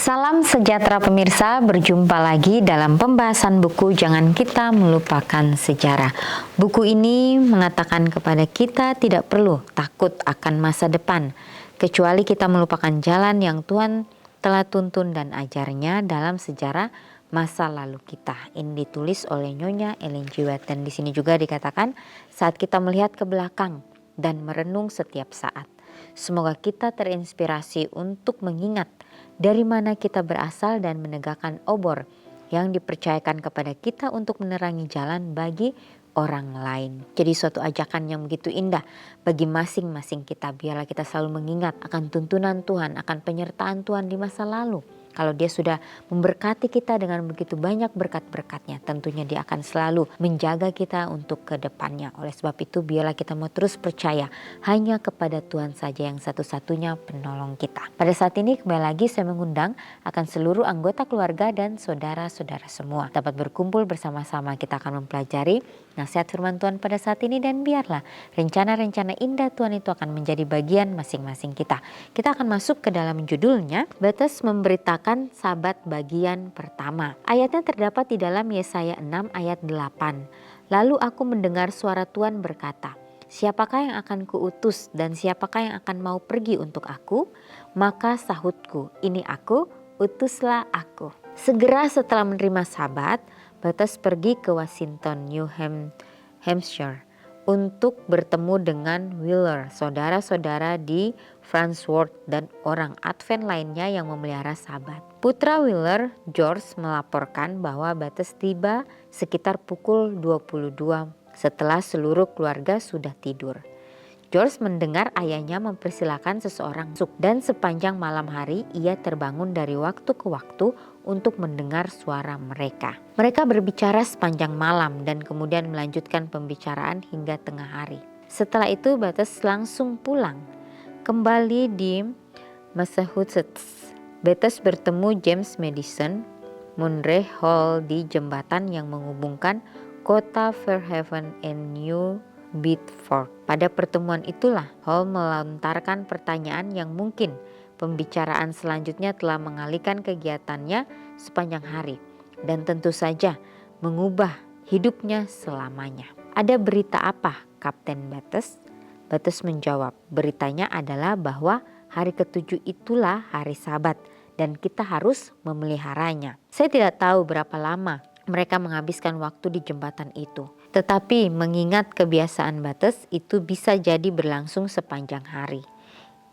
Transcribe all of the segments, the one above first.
Salam sejahtera pemirsa, berjumpa lagi dalam pembahasan buku Jangan Kita Melupakan Sejarah. Buku ini mengatakan kepada kita tidak perlu takut akan masa depan, kecuali kita melupakan jalan yang Tuhan telah tuntun dan ajarnya dalam sejarah masa lalu kita. Ini ditulis oleh Nyonya Ellen G. White, dan di sini juga dikatakan saat kita melihat ke belakang dan merenung setiap saat. Semoga kita terinspirasi untuk mengingat dari mana kita berasal dan menegakkan obor yang dipercayakan kepada kita untuk menerangi jalan bagi orang lain. Jadi suatu ajakan yang begitu indah bagi masing-masing kita. Biarlah kita selalu mengingat akan tuntunan Tuhan, akan penyertaan Tuhan di masa lalu. Kalau dia sudah memberkati kita dengan begitu banyak berkat-berkatnya, tentunya dia akan selalu menjaga kita untuk ke depannya. Oleh sebab itu biarlah kita mau terus percaya hanya kepada Tuhan saja yang satu-satunya penolong kita. Pada saat ini kembali lagi saya mengundang akan seluruh anggota keluarga dan saudara-saudara semua dapat berkumpul bersama-sama. Kita akan mempelajari nasihat firman Tuhan pada saat ini, dan biarlah rencana-rencana indah Tuhan itu akan menjadi bagian masing-masing kita. Kita akan masuk ke dalam judulnya, Batas Memberitakan Sabat bagian pertama. Ayatnya terdapat di dalam Yesaya 6 ayat 8. Lalu aku mendengar suara Tuhan berkata, siapakah yang akan kuutus dan siapakah yang akan mau pergi untuk aku? Maka sahutku, ini aku, utuslah aku. Segera setelah menerima sabat, Batas pergi ke Washington, New Hampshire untuk bertemu dengan Wheeler, saudara-saudara di Farnsworth dan orang Advent lainnya yang memelihara sabat. Putra Wheeler, George, melaporkan bahwa Batas tiba sekitar pukul 22 setelah seluruh keluarga sudah tidur. George mendengar ayahnya mempersilahkan seseorang masuk, dan sepanjang malam hari ia terbangun dari waktu ke waktu untuk mendengar suara mereka. Mereka berbicara sepanjang malam dan kemudian melanjutkan pembicaraan hingga tengah hari. Setelah itu Batas langsung pulang. Kembali di Massachusetts, Batas bertemu James Madison Monroe Hall di jembatan yang menghubungkan kota Fairhaven and New Bedford. Pada pertemuan itulah Hall melontarkan pertanyaan yang mungkin pembicaraan selanjutnya telah mengalihkan kegiatannya sepanjang hari dan tentu saja mengubah hidupnya selamanya. Ada berita apa, Kapten Batas? Batas menjawab, beritanya adalah bahwa hari ketujuh itulah hari Sabat dan kita harus memeliharanya. Saya tidak tahu berapa lama mereka menghabiskan waktu di jembatan itu. Tetapi mengingat kebiasaan Batas itu bisa jadi berlangsung sepanjang hari.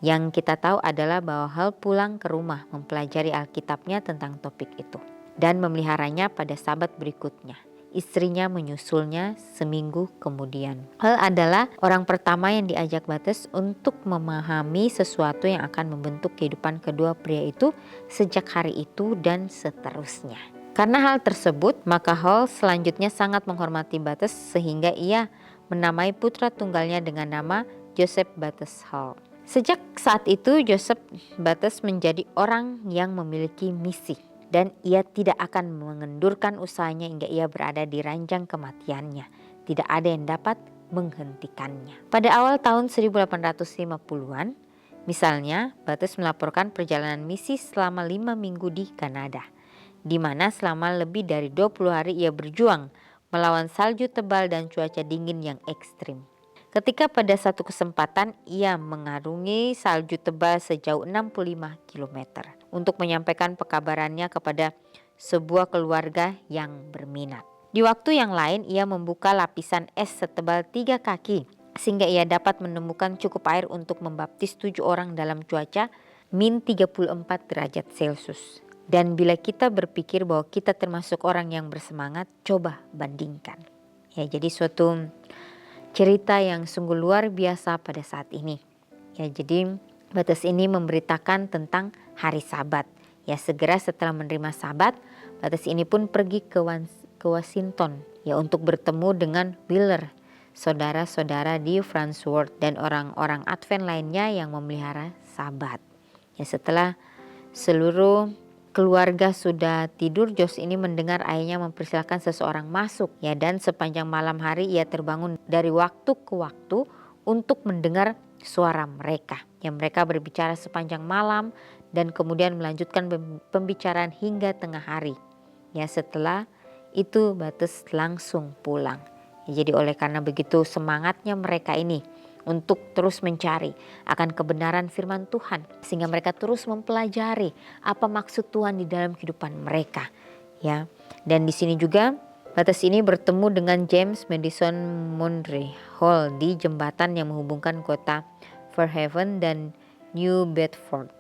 Yang kita tahu adalah bahwa Hal pulang ke rumah mempelajari Alkitabnya tentang topik itu dan memeliharanya pada Sabat berikutnya. Istrinya menyusulnya seminggu kemudian. Hal adalah orang pertama yang diajak Batas untuk memahami sesuatu yang akan membentuk kehidupan kedua pria itu sejak hari itu dan seterusnya. Karena hal tersebut, maka Hall selanjutnya sangat menghormati Batas sehingga ia menamai putra tunggalnya dengan nama Joseph Bates Hall. Sejak saat itu Joseph Bates menjadi orang yang memiliki misi dan ia tidak akan mengendurkan usahanya hingga ia berada di ranjang kematiannya. Tidak ada yang dapat menghentikannya. Pada awal tahun 1850-an, misalnya, Bates melaporkan perjalanan misi selama 5 minggu di Kanada, di mana selama lebih dari 20 hari ia berjuang melawan salju tebal dan cuaca dingin yang ekstrim. Ketika pada satu kesempatan ia mengarungi salju tebal sejauh 65 km untuk menyampaikan pekabarannya kepada sebuah keluarga yang berminat. Di waktu yang lain ia membuka lapisan es setebal 3 kaki sehingga ia dapat menemukan cukup air untuk membaptis 7 orang dalam cuaca min 34 derajat Celcius. Dan bila kita berpikir bahwa kita termasuk orang yang bersemangat, coba bandingkan. Ya, jadi suatu cerita yang sungguh luar biasa pada saat ini. Ya, jadi Batas ini memberitakan tentang hari Sabat. Ya, segera setelah menerima Sabat, Batas ini pun pergi ke Washington ya untuk bertemu dengan Wheeler, saudara-saudara di Farnsworth dan orang-orang Advent lainnya yang memelihara Sabat. Ya, setelah seluruh keluarga sudah tidur, Josh ini mendengar ayahnya mempersilahkan seseorang masuk ya, dan sepanjang malam hari ia terbangun dari waktu ke waktu untuk mendengar suara mereka. Yang mereka berbicara sepanjang malam dan kemudian melanjutkan pembicaraan hingga tengah hari. Ya, setelah itu Bates langsung pulang. Ya, jadi oleh karena begitu semangatnya mereka ini untuk terus mencari akan kebenaran firman Tuhan, sehingga mereka terus mempelajari apa maksud Tuhan di dalam kehidupan mereka. Ya, dan di sini juga Bates ini bertemu dengan James Madison Monroe Hall di jembatan yang menghubungkan kota Fairhaven dan New Bedford.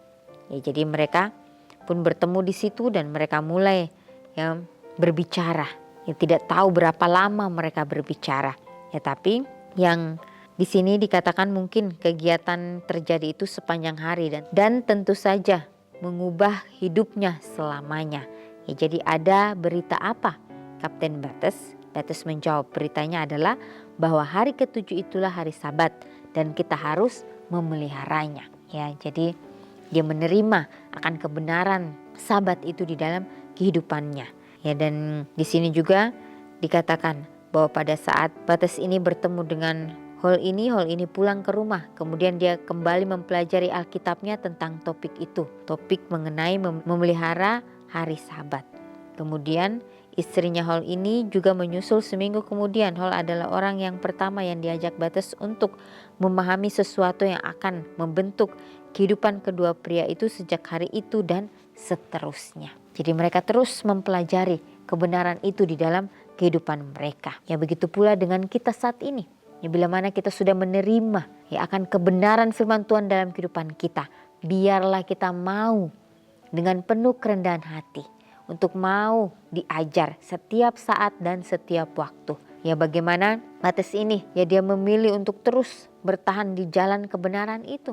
Ya, jadi mereka pun bertemu di situ dan mereka mulai ya berbicara. Ya, tidak tahu berapa lama mereka berbicara. Ya, tapi yang di sini dikatakan mungkin kegiatan terjadi itu sepanjang hari dan tentu saja mengubah hidupnya selamanya. Ya, jadi ada berita apa? Kapten Bates menjawab, beritanya adalah bahwa hari ketujuh itulah hari Sabat dan kita harus memeliharanya. Ya, jadi dia menerima akan kebenaran Sabat itu di dalam kehidupannya. Ya, dan di sini juga dikatakan bahwa pada saat Bates ini bertemu dengan Hall ini pulang ke rumah. Kemudian dia kembali mempelajari Alkitabnya tentang topik itu. Topik mengenai memelihara hari Sabat. Kemudian istrinya Hall ini juga menyusul seminggu kemudian. Hall adalah orang yang pertama yang diajak Bates untuk memahami sesuatu yang akan membentuk kehidupan kedua pria itu sejak hari itu dan seterusnya. Jadi mereka terus mempelajari kebenaran itu di dalam kehidupan mereka. Ya, begitu pula dengan kita saat ini. Ya, bila mana kita sudah menerima ya akan kebenaran firman Tuhan dalam kehidupan kita, biarlah kita mau dengan penuh kerendahan hati untuk mau diajar setiap saat dan setiap waktu. Ya, bagaimana Bates ini ya dia memilih untuk terus bertahan di jalan kebenaran itu.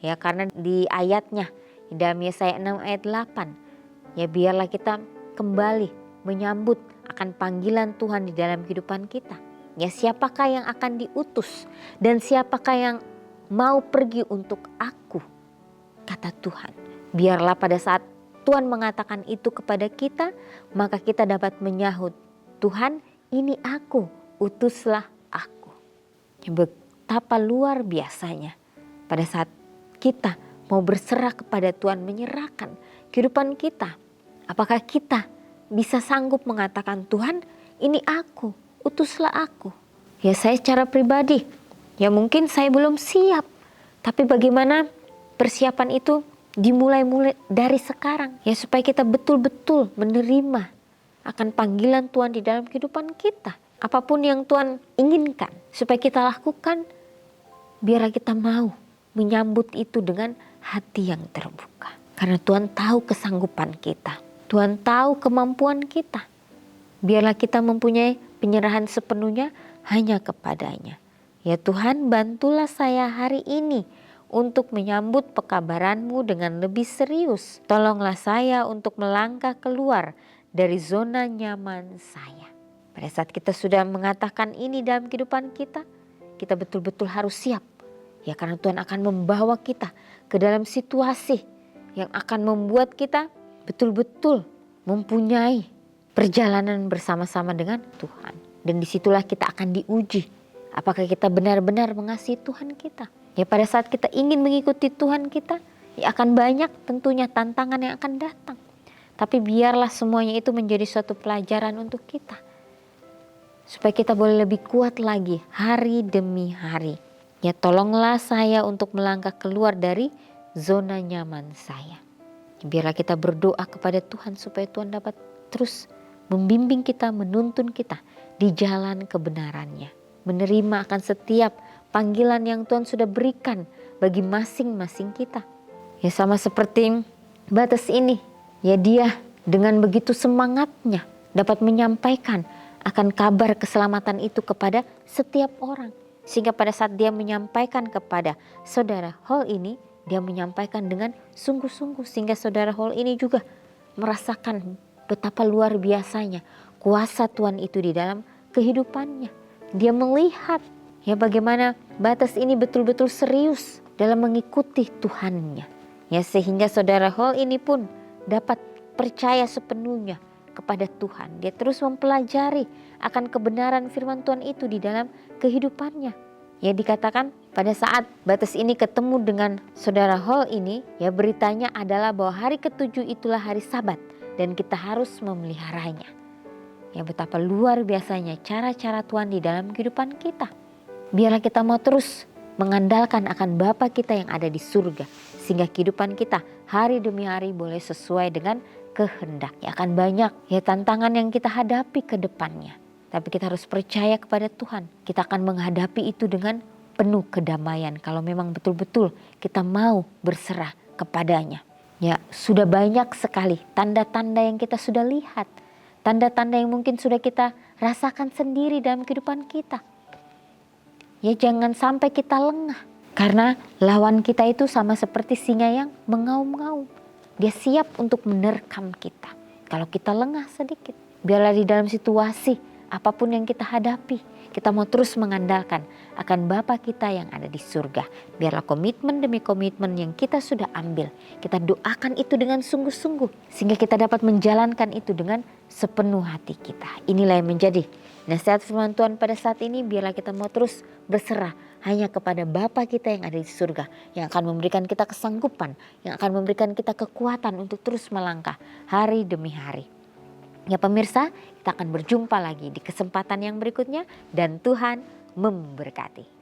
Ya, karena di ayatnya di dalam Yesaya 6 ayat 8, ya biarlah kita kembali menyambut akan panggilan Tuhan di dalam kehidupan kita. Ya, siapakah yang akan diutus dan siapakah yang mau pergi untuk aku, kata Tuhan. Biarlah pada saat Tuhan mengatakan itu kepada kita, maka kita dapat menyahut, Tuhan, ini aku, utuslah aku. Ya, betapa luar biasanya pada saat kita mau berserah kepada Tuhan, menyerahkan kehidupan kita. Apakah kita bisa sanggup mengatakan, Tuhan, ini aku, utuslah aku. Ya, saya secara pribadi, ya mungkin saya belum siap. Tapi bagaimana persiapan itu dimulai dari sekarang. Ya, supaya kita betul-betul menerima akan panggilan Tuhan di dalam kehidupan kita. Apapun yang Tuhan inginkan supaya kita lakukan, biarlah kita mau menyambut itu dengan hati yang terbuka. Karena Tuhan tahu kesanggupan kita. Tuhan tahu kemampuan kita. Biarlah kita mempunyai penyerahan sepenuhnya hanya kepadanya. Ya Tuhan, bantulah saya hari ini untuk menyambut pekabaran-Mu dengan lebih serius. Tolonglah saya untuk melangkah keluar dari zona nyaman saya. Pada saat kita sudah mengatakan ini dalam kehidupan kita, kita betul-betul harus siap. Ya, karena Tuhan akan membawa kita ke dalam situasi yang akan membuat kita betul-betul mempunyai perjalanan bersama-sama dengan Tuhan. Dan disitulah kita akan diuji. Apakah kita benar-benar mengasihi Tuhan kita? Ya, pada saat kita ingin mengikuti Tuhan kita, ya akan banyak tentunya tantangan yang akan datang. Tapi biarlah semuanya itu menjadi suatu pelajaran untuk kita. Supaya kita boleh lebih kuat lagi hari demi hari. Ya, tolonglah saya untuk melangkah keluar dari zona nyaman saya. Biarlah kita berdoa kepada Tuhan supaya Tuhan dapat terus membimbing kita, menuntun kita di jalan kebenarannya. Menerima akan setiap panggilan yang Tuhan sudah berikan bagi masing-masing kita. Ya, sama seperti Bates ini. Ya, dia dengan begitu semangatnya dapat menyampaikan akan kabar keselamatan itu kepada setiap orang. Sehingga pada saat dia menyampaikan kepada saudara Hall ini, dia menyampaikan dengan sungguh-sungguh. Sehingga saudara Hall ini juga merasakan betapa luar biasanya kuasa Tuhan itu di dalam kehidupannya. Dia melihat ya bagaimana Bates ini betul-betul serius dalam mengikuti Tuhannya. Ya, sehingga saudara Hall ini pun dapat percaya sepenuhnya kepada Tuhan. Dia terus mempelajari akan kebenaran firman Tuhan itu di dalam kehidupannya. Ya dikatakan pada saat batas ini ketemu dengan saudara Hall ini, ya beritanya adalah bahwa hari ketujuh itulah hari Sabat dan kita harus memeliharanya. Ya betapa luar biasanya cara-cara Tuhan di dalam kehidupan kita. Biarlah kita mau terus mengandalkan akan Bapa kita yang ada di surga, sehingga kehidupan kita hari demi hari boleh sesuai dengan kehendaknya. Akan banyak ya tantangan yang kita hadapi ke depannya, tapi kita harus percaya kepada Tuhan. Kita akan menghadapi itu dengan penuh kedamaian kalau memang betul-betul kita mau berserah kepadanya. Ya, sudah banyak sekali tanda-tanda yang kita sudah lihat, tanda-tanda yang mungkin sudah kita rasakan sendiri dalam kehidupan kita. Ya jangan sampai kita lengah, karena lawan kita itu sama seperti singa yang mengaum-ngaum. Dia siap untuk menerkam kita kalau kita lengah sedikit. Biarlah di dalam situasi apapun yang kita hadapi, kita mau terus mengandalkan akan Bapa kita yang ada di surga. Biarlah komitmen demi komitmen yang kita sudah ambil, kita doakan itu dengan sungguh-sungguh, sehingga kita dapat menjalankan itu dengan sepenuh hati kita. Inilah yang menjadi nasihat firman Tuhan pada saat ini. Biarlah kita mau terus berserah hanya kepada Bapa kita yang ada di surga, yang akan memberikan kita kesanggupan, yang akan memberikan kita kekuatan untuk terus melangkah hari demi hari. Ya pemirsa, kita akan berjumpa lagi di kesempatan yang berikutnya dan Tuhan memberkati.